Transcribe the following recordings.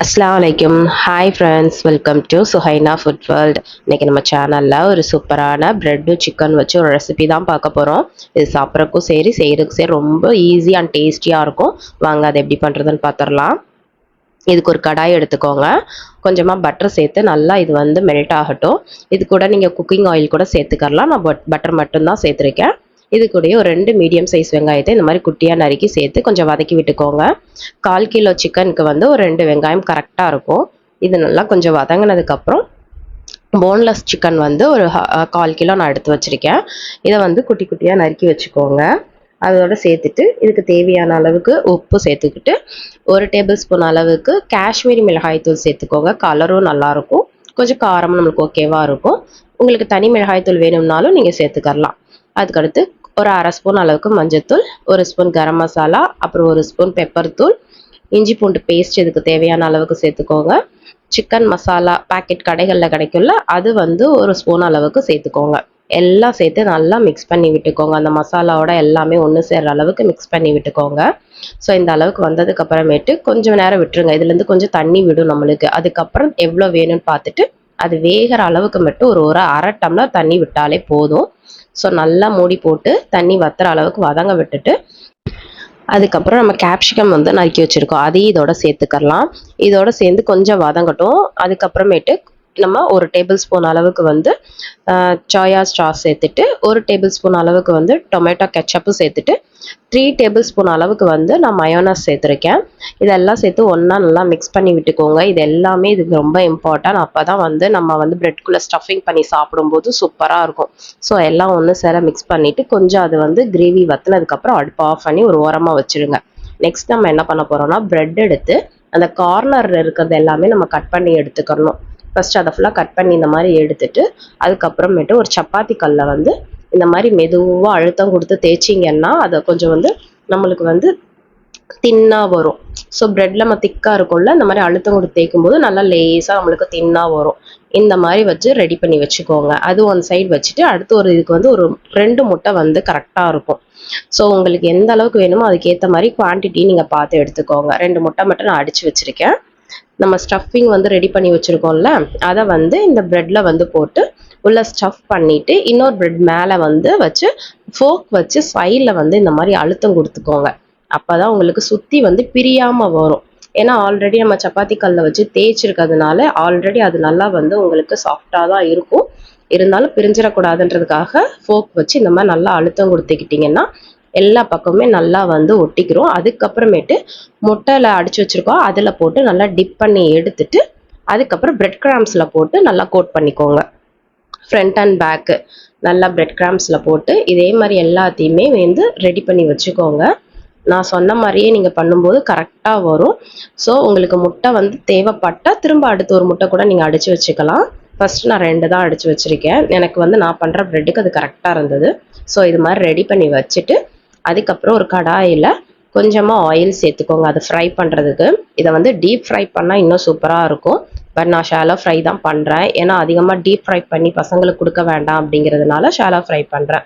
அஸ்ஸலாமு hi friends, welcome to Suhaina food world. இன்றைக்கி நம்ம சேனலில் ஒரு சூப்பரான ப்ரெட்டு சிக்கன் வச்சு ஒரு ரெசிபி தான் பார்க்க போகிறோம். இது சாப்பிட்றதுக்கும் சரி செய்கிறதுக்கும் சரி ரொம்ப ஈஸி அண்ட் டேஸ்டியாக இருக்கும். வாங்க அதை எப்படி பண்ணுறதுன்னு பார்த்துடலாம். இதுக்கு ஒரு கடாய் எடுத்துக்கோங்க. கொஞ்சமாக பட்டர் சேர்த்து நல்லா இது வந்து மெல்ட் ஆகட்டும். இது கூட நீங்கள் குக்கிங் ஆயில் கூட சேர்த்துக்கலாம். நான் பட்டர் மட்டும்தான் சேர்த்துருக்கேன். இது கூடயே ஒரு 2 மீடியம் சைஸ் வெங்காயத்தை இந்த மாதிரி குட்டியாக நறுக்கி சேர்த்து கொஞ்சம் வதக்கி விட்டுக்கோங்க. 1/4 கிலோ சிக்கனுக்கு வந்து ஒரு 2 வெங்காயம் கரெக்டாக இருக்கும். இது நல்லா கொஞ்சம் வதங்கினதுக்கப்புறம் போன்லெஸ் சிக்கன் வந்து ஒரு 1/4 கிலோ நான் எடுத்து வச்சுருக்கேன். இதை வந்து குட்டி குட்டியாக நறுக்கி வச்சுக்கோங்க. அதோட சேர்த்துட்டு இதுக்கு தேவையான அளவுக்கு உப்பு சேர்த்துக்கிட்டு 1 டேபிள் ஸ்பூன் அளவுக்கு காஷ்மீரி மிளகாய் தூள் சேர்த்துக்கோங்க. கலரும் நல்லாயிருக்கும், கொஞ்சம் காரமும் நம்மளுக்கு ஓகேவாக இருக்கும். உங்களுக்கு தனி மிளகாய் தூள் வேணும்னாலும் நீங்கள் சேர்த்துக்கலாம். அதுக்கடுத்து ஒரு 1/2 ஸ்பூன் அளவுக்கு மஞ்சத்தூள், 1 ஸ்பூன் கரம் மசாலா, அப்புறம் 1 ஸ்பூன் பெப்பர் தூள், இஞ்சி பூண்டு பேஸ்ட் இதுக்கு தேவையான அளவுக்கு சேர்த்துக்கோங்க. சிக்கன் மசாலா பாக்கெட் கடைகளில் கிடைக்கும்ல, அது வந்து 1 ஸ்பூன் அளவுக்கு சேர்த்துக்கோங்க. எல்லாம் சேர்த்து நல்லா மிக்ஸ் பண்ணி விட்டுக்கோங்க. அந்த மசாலாவோட எல்லாமே ஒன்று சேர்ற அளவுக்கு மிக்ஸ் பண்ணி விட்டுக்கோங்க. ஸோ இந்த அளவுக்கு வந்ததுக்கு அப்புறமேட்டு கொஞ்சம் நேரம் விட்டுருங்க. இதுலேருந்து கொஞ்சம் தண்ணி விடும் நம்மளுக்கு. அதுக்கப்புறம் எவ்வளோ வேணும்னு பார்த்துட்டு அது வேகிற அளவுக்கு மட்டும் ஒரு 1/2 டம்ளர் தண்ணி விட்டாலே போதும். ஸோ நல்லா மூடி போட்டு தண்ணி வத்துற அளவுக்கு வதங்க விட்டுட்டு அதுக்கப்புறம் நம்ம கேப்சிகம் வந்து நறுக்கி வச்சுருக்கோம், அதையும் இதோட சேர்த்துக்கலாம். இதோட சேர்ந்து கொஞ்சம் வதங்கட்டும். அதுக்கப்புறமேட்டு நம்ம 1 டேபிள் ஸ்பூன் அளவுக்கு வந்து சோயா சாஸ் சேர்த்துட்டு 1 டேபிள் ஸ்பூன் அளவுக்கு வந்து டொமேட்டோ கெச்சப்பு சேர்த்துட்டு 3 டேபிள் ஸ்பூன் அளவுக்கு வந்து நான் மயோனஸ் சேர்த்துருக்கேன். இதெல்லாம் சேர்த்து ஒன்றா நல்லா மிக்ஸ் பண்ணி விட்டுக்கோங்க. இது எல்லாமே இதுக்கு ரொம்ப இம்பார்ட்டன்ட். அப்போ தான் வந்து நம்ம வந்து ப்ரெட்குள்ளே ஸ்டஃபிங் பண்ணி சாப்பிடும்போது சூப்பராக இருக்கும். ஸோ எல்லாம் ஒன்று சேர மிக்ஸ் பண்ணிவிட்டு கொஞ்சம் அது வந்து கிரேவி வற்றினதுக்கப்புறம் அடுப்பு ஆஃப் பண்ணி ஒரு ஓரமாக வச்சுருங்க. நெக்ஸ்ட் நம்ம என்ன பண்ண போகிறோம்னா ப்ரெட் எடுத்து அந்த கார்னரில் இருக்கிறது எல்லாமே நம்ம கட் பண்ணி எடுத்துக்கணும். ஃபஸ்ட்டு அதை ஃபுல்லாக கட் பண்ணி இந்த மாதிரி எடுத்துட்டு அதுக்கப்புறமேட்டு ஒரு சப்பாத்தி கல்லை வந்து இந்த மாதிரி மெதுவாக அழுத்தம் கொடுத்து தேய்ச்சிங்கன்னா அதை கொஞ்சம் வந்து நம்மளுக்கு வந்து தின்னாக வரும். ஸோ ப்ரெட்டில் நம்ம திக்காக இருக்கும்ல, இந்த மாதிரி அழுத்தம் கொடுத்து தேய்க்கும் போது நல்லா லேஸாக நம்மளுக்கு தின்னாக வரும். இந்த மாதிரி வச்சு ரெடி பண்ணி வச்சுக்கோங்க. அது ஒன் சைடு வச்சுட்டு அடுத்து ஒரு இதுக்கு வந்து ஒரு 2 முட்டை வந்து கரெக்டாக இருக்கும். ஸோ உங்களுக்கு எந்த அளவுக்கு வேணுமோ அதுக்கேற்ற மாதிரி குவான்டிட்டி நீங்கள் பார்த்து எடுத்துக்கோங்க. 2 முட்டை மட்டும் நான் அடித்து வச்சுருக்கேன். நம்ம ஸ்டஃபிங் வந்து ரெடி பண்ணி வச்சுருக்கோம்ல, அதை வந்து இந்த ப்ரெட்டில் வந்து போட்டு உள்ள ஸ்டஃப் பண்ணிவிட்டு இன்னொரு ப்ரெட் மேலே வந்து வச்சு ஃபோர்க் வச்சு சைடில் வந்து இந்த மாதிரி அழுத்தம் கொடுத்துக்கோங்க. அப்போ தான் உங்களுக்கு சுற்றி வந்து பிரியாமல் வரும். ஏன்னா ஆல்ரெடி நம்ம சப்பாத்தி கல்லை வச்சு தேய்ச்சிருக்கிறதுனால ஆல்ரெடி அது நல்லா வந்து உங்களுக்கு சாஃப்டாக தான் இருக்கும். இருந்தாலும் பிரிஞ்சிடக்கூடாதுன்றதுக்காக ஃபோர்க் வச்சு இந்த மாதிரி நல்லா அழுத்தம் கொடுத்துக்கிட்டிங்கன்னா எல்லா பக்கமுமே நல்லா வந்து ஒட்டிக்கிறோம். அதுக்கப்புறமேட்டு முட்டையில் அடித்து வச்சுருக்கோம், அதில் போட்டு நல்லா டிப் பண்ணி எடுத்துட்டு அதுக்கப்புறம் பிரெட் கிராம்ஸில் போட்டு நல்லா கோட் பண்ணிக்கோங்க. ஃப்ரண்ட் அண்ட் பேக்கு நல்லா பிரெட் கிராம்ஸில் போட்டு இதே மாதிரி எல்லாத்தையுமே வந்து ரெடி பண்ணி வச்சுக்கோங்க. நான் சொன்ன மாதிரியே நீங்கள் பண்ணும்போது கரெக்டாக வரும். ஸோ உங்களுக்கு முட்டை வந்து தேவைப்பட்டால் திரும்ப அடுத்து ஒரு முட்டை கூட நீங்கள் அடித்து வச்சுக்கலாம். ஃபஸ்ட்டு நான் 2 தான் அடித்து வச்சுருக்கேன். எனக்கு வந்து நான் பண்ணுற ப்ரெட்டுக்கு அது கரெக்டாக இருந்தது. ஸோ இது மாதிரி ரெடி பண்ணி வச்சுட்டு அதுக்கப்புறம் ஒரு கடாயில் கொஞ்சமாக ஆயில் சேர்த்துக்கோங்க அதை ஃப்ரை பண்ணுறதுக்கு. இதை வந்து டீப் ஃப்ரை பண்ணால் இன்னும் சூப்பராக இருக்கும். பட் நான் ஷாலோ ஃப்ரை தான் பண்ணுறேன். ஏன்னா அதிகமாக டீப் ஃப்ரை பண்ணி பசங்களுக்கு கொடுக்க வேண்டாம் அப்படிங்கிறதுனால ஷாலோ ஃப்ரை பண்ணுறேன்.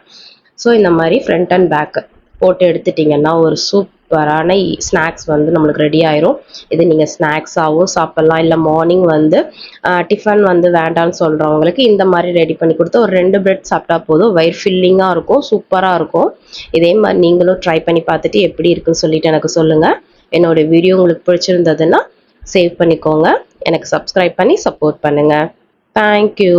ஸோ இந்த மாதிரி ஃப்ரண்ட் அண்ட் பேக்கு போட்டு எடுத்துட்டிங்கன்னா ஒரு சூப்பரான ஸ்நாக்ஸ் வந்து நம்மளுக்கு ரெடி ஆயிரும். இது நீங்கள் ஸ்நாக்ஸாகவும் சாப்பிட்லாம், இல்லை மார்னிங் வந்து டிஃபன் வந்து வேண்டான்னு சொல்கிறவங்களுக்கு இந்த மாதிரி ரெடி பண்ணி கொடுத்து ஒரு 2 பிரெட் சாப்பிட்டா போதும். வயிறு ஃபில்லிங்காக இருக்கும், சூப்பராக இருக்கும். இதே மாதிரி நீங்களும் ட்ரை பண்ணி பார்த்துட்டு எப்படி இருக்குன்னு சொல்லிட்டு எனக்கு சொல்லுங்கள். என்னோடய வீடியோ உங்களுக்கு பிடிச்சிருந்ததுன்னா சேவ் பண்ணிக்கோங்க. எனக்கு சப்ஸ்கிரைப் பண்ணி சப்போர்ட் பண்ணுங்கள். தேங்க்யூ.